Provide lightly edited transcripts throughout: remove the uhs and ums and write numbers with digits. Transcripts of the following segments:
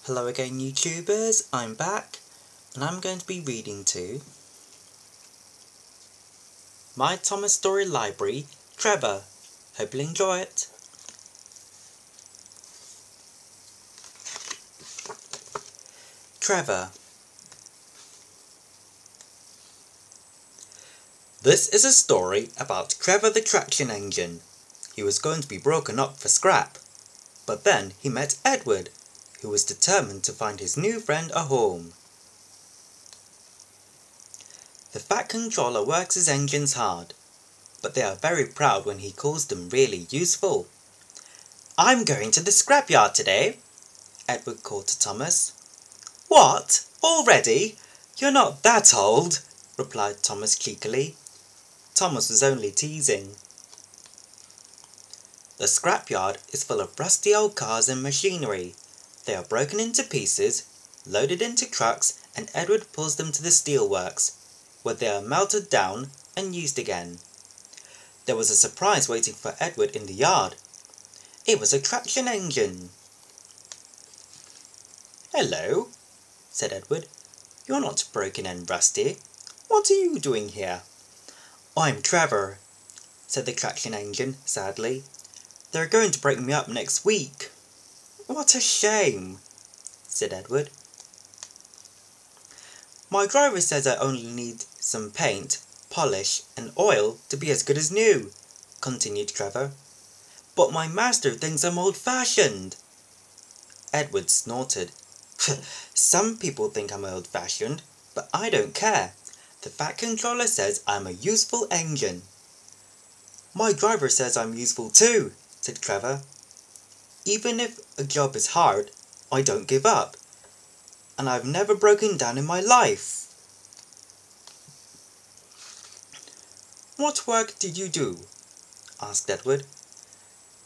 Hello again YouTubers, I'm back and I'm going to be reading to My Thomas Story Library, Trevor. Hope you'll enjoy it. Trevor. This is a story about Trevor the traction engine. He was going to be broken up for scrap, but then he met Edward, who was determined to find his new friend a home. The Fat Controller works his engines hard, but they are very proud when he calls them really useful. "I'm going to the scrapyard today," Edward called to Thomas. "What? Already? You're not that old," replied Thomas cheekily. Thomas was only teasing. The scrapyard is full of rusty old cars and machinery. They are broken into pieces, loaded into trucks, and Edward pulls them to the steelworks, where they are melted down and used again. There was a surprise waiting for Edward in the yard. It was a traction engine. "Hello," said Edward. "You're not broken and rusty. What are you doing here?" "I'm Trevor," said the traction engine sadly. "They're going to break me up next week." "What a shame," said Edward. "My driver says I only need some paint, polish, and oil to be as good as new," continued Trevor. "But my master thinks I'm old-fashioned." Edward snorted. "Some people think I'm old-fashioned, but I don't care. The Fat Controller says I'm a useful engine." "My driver says I'm useful too," said Trevor. "Even if a job is hard, I don't give up. And I've never broken down in my life." "What work did you do?" asked Edward.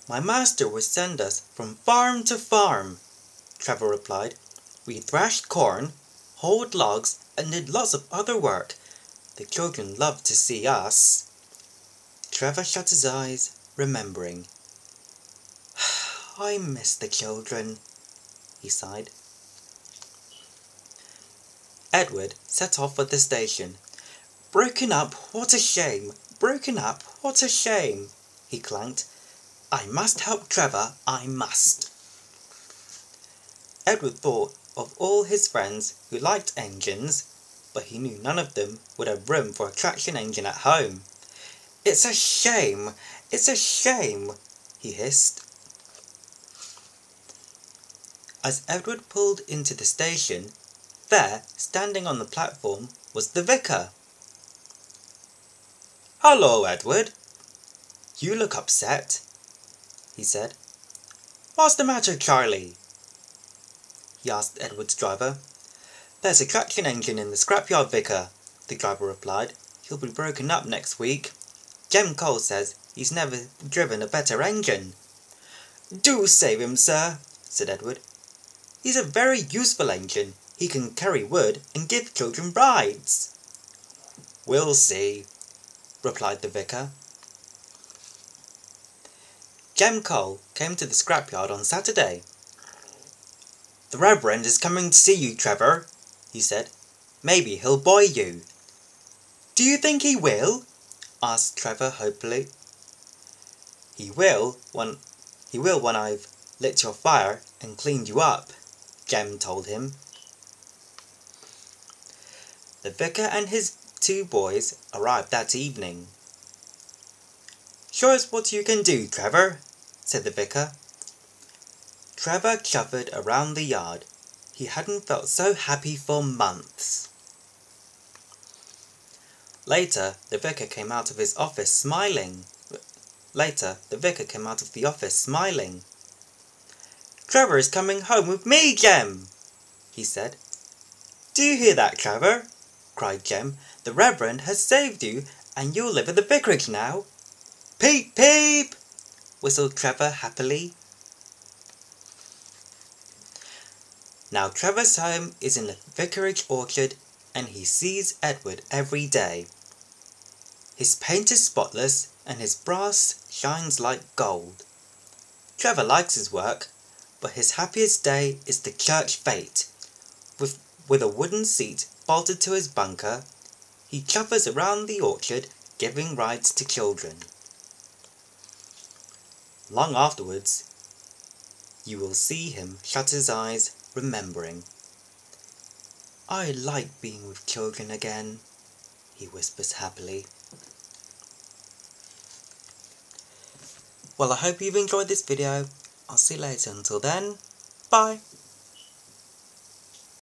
"My master would send us from farm to farm," Trevor replied. "We thrashed corn, hauled logs, and did lots of other work. The children loved to see us." Trevor shut his eyes, remembering. "I miss the children," he sighed. Edward set off for the station. "Broken up, what a shame! Broken up, what a shame!" he clanked. "I must help Trevor, I must." Edward thought of all his friends who liked engines, but he knew none of them would have room for a traction engine at home. "It's a shame! It's a shame!" he hissed. As Edward pulled into the station, there, standing on the platform, was the vicar. "Hello, Edward. You look upset," he said. "What's the matter, Charlie?" he asked Edward's driver. "There's a traction engine in the scrapyard, vicar," the driver replied. "He'll be broken up next week. Jem Cole says he's never driven a better engine." "Do save him, sir," said Edward. "He's a very useful engine. He can carry wood and give children rides." "We'll see," replied the vicar. Jem Cole came to the scrapyard on Saturday. "The Reverend is coming to see you, Trevor," he said. "Maybe he'll buy you." "Do you think he will?" asked Trevor hopefully. He will when I've lit your fire and cleaned you up," Jem told him. The vicar and his two boys arrived that evening. "Show us what you can do, Trevor," said the vicar. Trevor chuffered around the yard. He hadn't felt so happy for months. Later, the vicar came out of the office smiling. "Trevor is coming home with me, Jem," he said. "Do you hear that, Trevor?" cried Jem. "The Reverend has saved you, and you'll live at the vicarage now." "Peep, peep!" whistled Trevor happily. Now Trevor's home is in the vicarage orchard, and he sees Edward every day. His paint is spotless, and his brass shines like gold. Trevor likes his work, but his happiest day is the church fete. With a wooden seat bolted to his bunker, he chovers around the orchard, giving rides to children. Long afterwards, you will see him shut his eyes, remembering. "I like being with children again," he whispers happily. Well, I hope you've enjoyed this video. I'll see you later. Until then, bye!